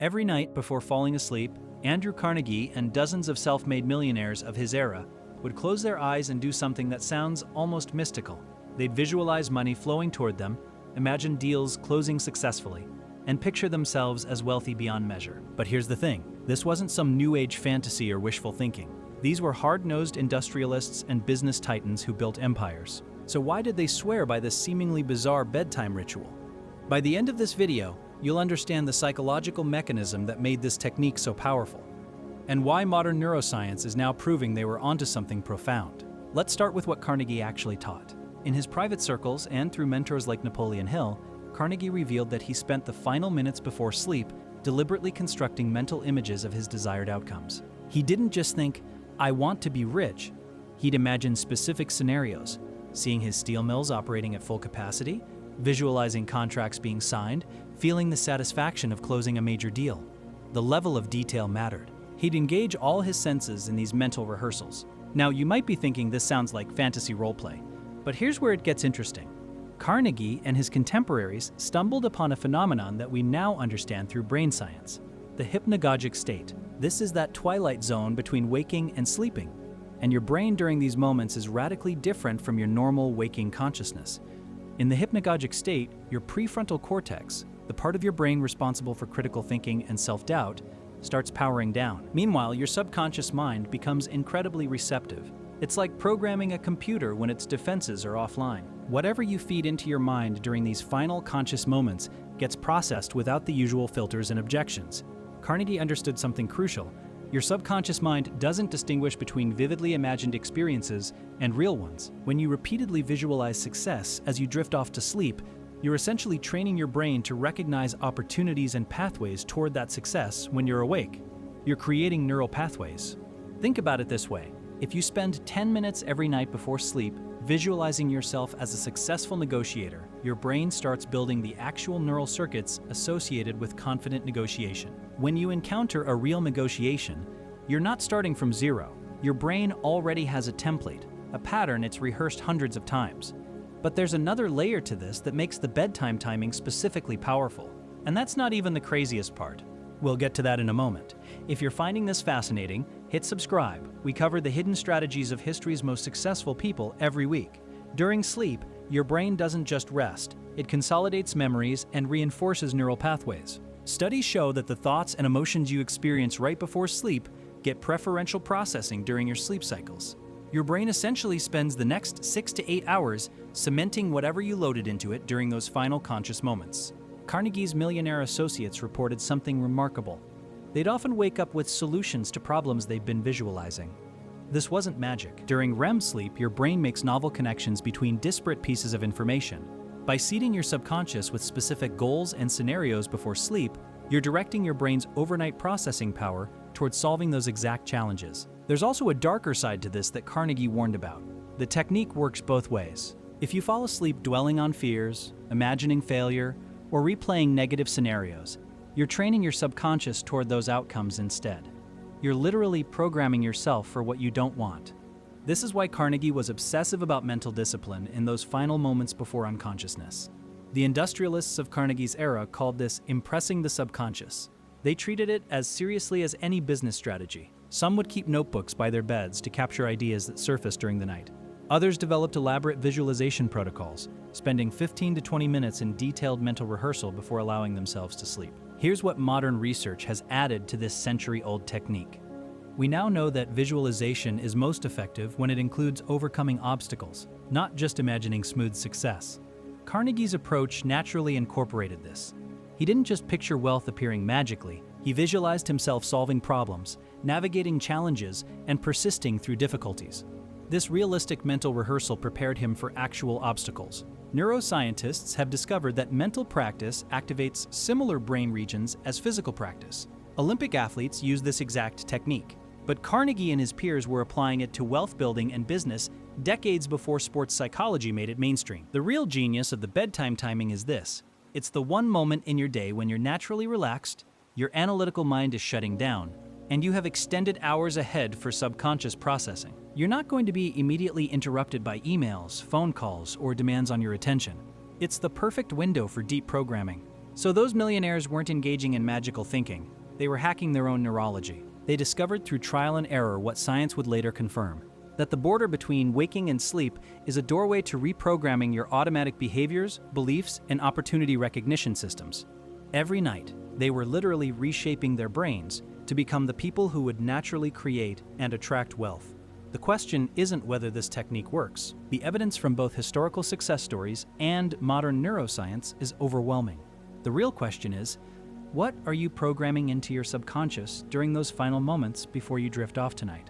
Every night before falling asleep, Andrew Carnegie and dozens of self-made millionaires of his era would close their eyes and do something that sounds almost mystical. They'd visualize money flowing toward them, imagine deals closing successfully, and picture themselves as wealthy beyond measure. But here's the thing, this wasn't some new age fantasy or wishful thinking. These were hard-nosed industrialists and business titans who built empires. So why did they swear by this seemingly bizarre bedtime ritual? By the end of this video, you'll understand the psychological mechanism that made this technique so powerful, and why modern neuroscience is now proving they were onto something profound. Let's start with what Carnegie actually taught. In his private circles and through mentors like Napoleon Hill, Carnegie revealed that he spent the final minutes before sleep deliberately constructing mental images of his desired outcomes. He didn't just think, "I want to be rich." He'd imagine specific scenarios, seeing his steel mills operating at full capacity, visualizing contracts being signed, feeling the satisfaction of closing a major deal. The level of detail mattered. He'd engage all his senses in these mental rehearsals. Now, you might be thinking this sounds like fantasy roleplay, but here's where it gets interesting. Carnegie and his contemporaries stumbled upon a phenomenon that we now understand through brain science, the hypnagogic state. This is that twilight zone between waking and sleeping, and your brain during these moments is radically different from your normal waking consciousness. In the hypnagogic state, your prefrontal cortex, the part of your brain responsible for critical thinking and self-doubt, starts powering down. Meanwhile, your subconscious mind becomes incredibly receptive. It's like programming a computer when its defenses are offline. Whatever you feed into your mind during these final conscious moments gets processed without the usual filters and objections. Carnegie understood something crucial. Your subconscious mind doesn't distinguish between vividly imagined experiences and real ones. When you repeatedly visualize success as you drift off to sleep, you're essentially training your brain to recognize opportunities and pathways toward that success when you're awake. You're creating neural pathways. Think about it this way. If you spend 10 minutes every night before sleep visualizing yourself as a successful negotiator, your brain starts building the actual neural circuits associated with confident negotiation. When you encounter a real negotiation, you're not starting from zero. Your brain already has a template, a pattern it's rehearsed hundreds of times. But there's another layer to this that makes the bedtime timing specifically powerful. And that's not even the craziest part. We'll get to that in a moment. If you're finding this fascinating, hit subscribe. We cover the hidden strategies of history's most successful people every week. During sleep, your brain doesn't just rest. It consolidates memories and reinforces neural pathways. Studies show that the thoughts and emotions you experience right before sleep get preferential processing during your sleep cycles. Your brain essentially spends the next 6 to 8 hours cementing whatever you loaded into it during those final conscious moments. Carnegie's millionaire associates reported something remarkable. They'd often wake up with solutions to problems they'd been visualizing. This wasn't magic. During REM sleep, your brain makes novel connections between disparate pieces of information. By seeding your subconscious with specific goals and scenarios before sleep, you're directing your brain's overnight processing power towards solving those exact challenges. There's also a darker side to this that Carnegie warned about. The technique works both ways. If you fall asleep dwelling on fears, imagining failure, or replaying negative scenarios, you're training your subconscious toward those outcomes instead. You're literally programming yourself for what you don't want. This is why Carnegie was obsessive about mental discipline in those final moments before unconsciousness. The industrialists of Carnegie's era called this impressing the subconscious. They treated it as seriously as any business strategy. Some would keep notebooks by their beds to capture ideas that surfaced during the night. Others developed elaborate visualization protocols, spending 15 to 20 minutes in detailed mental rehearsal before allowing themselves to sleep. Here's what modern research has added to this century-old technique. We now know that visualization is most effective when it includes overcoming obstacles, not just imagining smooth success. Carnegie's approach naturally incorporated this. He didn't just picture wealth appearing magically, he visualized himself solving problems, navigating challenges, and persisting through difficulties. This realistic mental rehearsal prepared him for actual obstacles. Neuroscientists have discovered that mental practice activates similar brain regions as physical practice. Olympic athletes use this exact technique, but Carnegie and his peers were applying it to wealth building and business decades before sports psychology made it mainstream. The real genius of the bedtime timing is this. It's the one moment in your day when you're naturally relaxed, your analytical mind is shutting down, and you have extended hours ahead for subconscious processing. You're not going to be immediately interrupted by emails, phone calls, or demands on your attention. It's the perfect window for deep programming. So those millionaires weren't engaging in magical thinking. They were hacking their own neurology. They discovered through trial and error what science would later confirm: that the border between waking and sleep is a doorway to reprogramming your automatic behaviors, beliefs, and opportunity recognition systems. Every night, they were literally reshaping their brains to become the people who would naturally create and attract wealth. The question isn't whether this technique works. The evidence from both historical success stories and modern neuroscience is overwhelming. The real question is, what are you programming into your subconscious during those final moments before you drift off tonight?